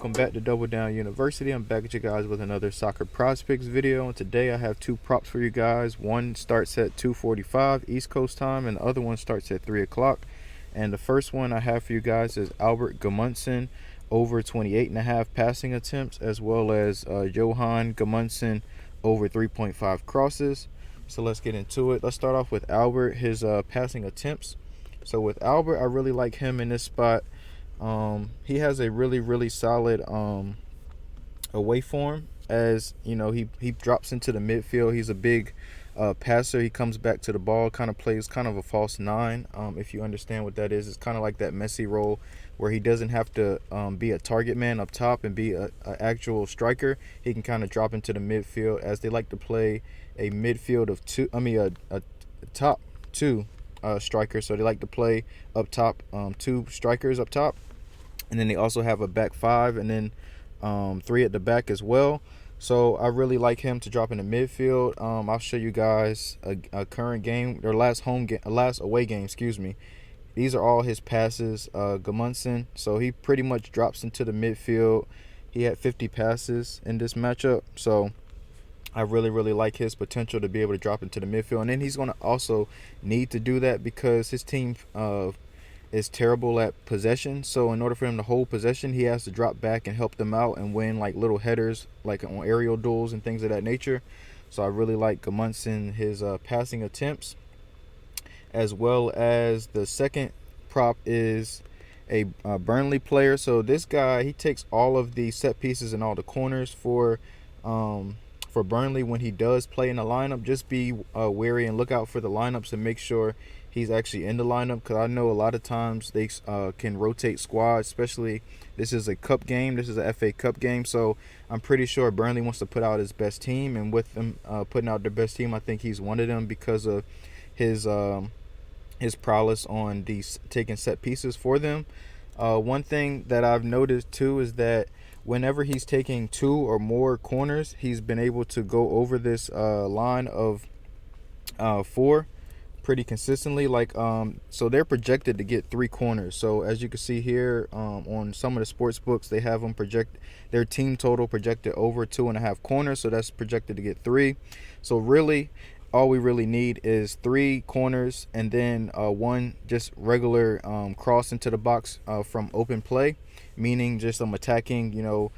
welcome back to Double Down University. I'm back with you guys with another soccer PrizePicks video, and today I have two props for you guys. One starts at 2:45 East Coast time, and the other one starts at 3 o'clock. And the first one I have for you guys is Albert Gudmundsson over 28.5 passing attempts, as well as Johan Gudmundsson over 3.5 crosses. So let's get into it. Let's start off with Albert, his passing attempts. So with Albert, I really like him in this spot. He has a really solid away form. As you know, he drops into the midfield. He's a big passer. He comes back to the ball, kind of plays kind of a false nine. If you understand what that is, it's kind of like that Messi role where he doesn't have to be a target man up top and be a actual striker. He can kind of drop into the midfield, as they like to play a midfield of two. A top two strikers. So they like to play up top, two strikers up top. And then they also have a back five and then three at the back as well. So I really like him to drop in the midfield. I'll show you guys a current game, their last away game, excuse me. These are all his passes, Gudmundsson. So he pretty much drops into the midfield. He had 50 passes in this matchup. So I really like his potential to be able to drop into the midfield. And then he's going to also need to do that because his team is terrible at possession. So in order for him to hold possession, he has to drop back and help them out and win like little headers, like on aerial duels and things of that nature. So I really like Gudmundsson, his passing attempts. As well as the second prop is a Burnley player. So this guy, he takes all of the set pieces and all the corners for Burnley when he does play in the lineup. Just be wary and look out for the lineups and make sure he's actually in the lineup, because I know a lot of times they can rotate squads, especially this is a cup game. This is a FA Cup game, so I'm pretty sure Burnley wants to put out his best team, and with them putting out their best team, I think he's one of them because of his prowess on these taking set pieces for them. One thing that I've noticed too is that whenever he's taking two or more corners, he's been able to go over this line of four pretty consistently. So they're projected to get 3 corners. So as you can see here, on some of the sports books, they have them their team total projected over 2.5 corners. So that's projected to get 3. So really, all we really need is 3 corners and then one just regular cross into the box from open play, meaning just attacking,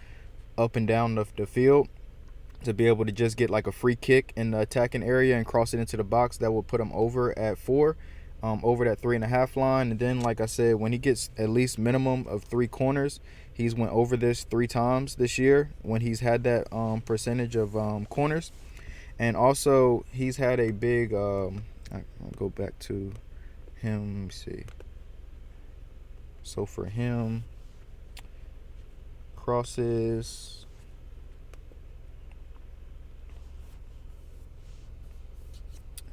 up and down the field, to be able to just get like a free kick in the attacking area and cross it into the box. That will put him over at 4, over that 3.5 line. And then, like I said, when he gets at least minimum of 3 corners, he's went over this 3 times this year when he's had that percentage of corners. And also, he's had a big, I'll go back to him, let me see. So for him, crosses,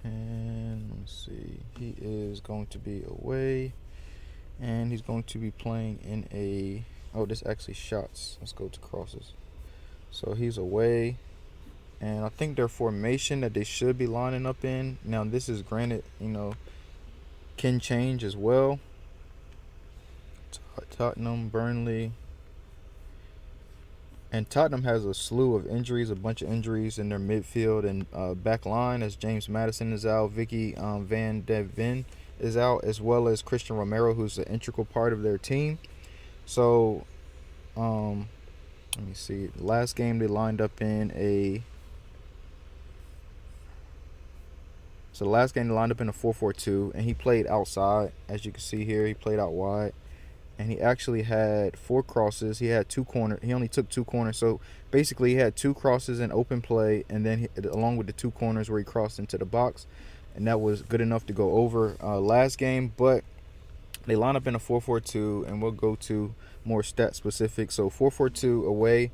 and let me see, he is going to be away, and he's going to be playing in this actually shots. Let's go to crosses. So he's away. And I think their formation that they should be lining up in, now this is granted, can change as well. Tottenham, Burnley. And Tottenham has a slew of injuries, a bunch of injuries in their midfield and back line, as James Maddison is out, Vicky Van de Ven is out, as well as Christian Romero, who's an integral part of their team. So, let me see. Last game they lined up in So the last game they lined up in a 4-4-2, and he played outside. As you can see here, he played out wide, and he actually had 4 crosses. He had 2 corners. He only took 2 corners. So basically, he had 2 crosses in open play, and then along with the 2 corners where he crossed into the box, and that was good enough to go over last game. But they line up in a 4-4-2, and we'll go to more stat specific. So 4-4-2 away.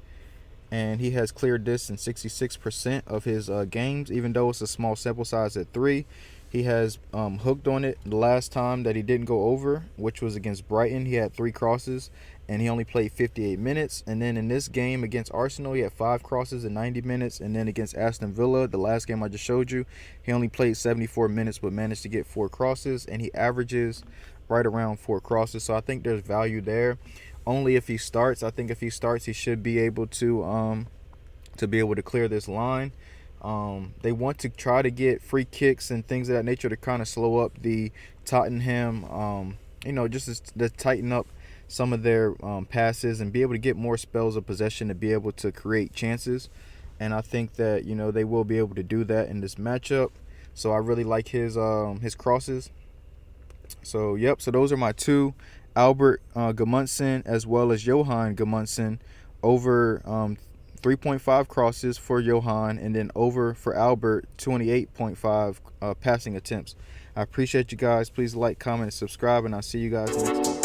And he has cleared this in 66% of his games, even though it's a small sample size at 3. He has hooked on it the last time that he didn't go over, which was against Brighton. He had 3 crosses, and he only played 58 minutes. And then in this game against Arsenal, he had 5 crosses in 90 minutes. And then against Aston Villa, the last game I just showed you, he only played 74 minutes but managed to get 4 crosses. And he averages right around 4 crosses. So I think there's value there. only if he starts. I think if he starts, he should be able to clear this line. They want to try to get free kicks and things of that nature to kind of slow up the Tottenham, just to tighten up some of their passes and be able to get more spells of possession to be able to create chances. And I think that they will be able to do that in this matchup. So I really like his crosses. So yep. So those are my two: Albert Gudmundsson as well as Johan Gudmundsson over 3.5 crosses for Johan, and then over for Albert 28.5 passing attempts. I appreciate you guys. Please like, comment, and subscribe, and I'll see you guys next time.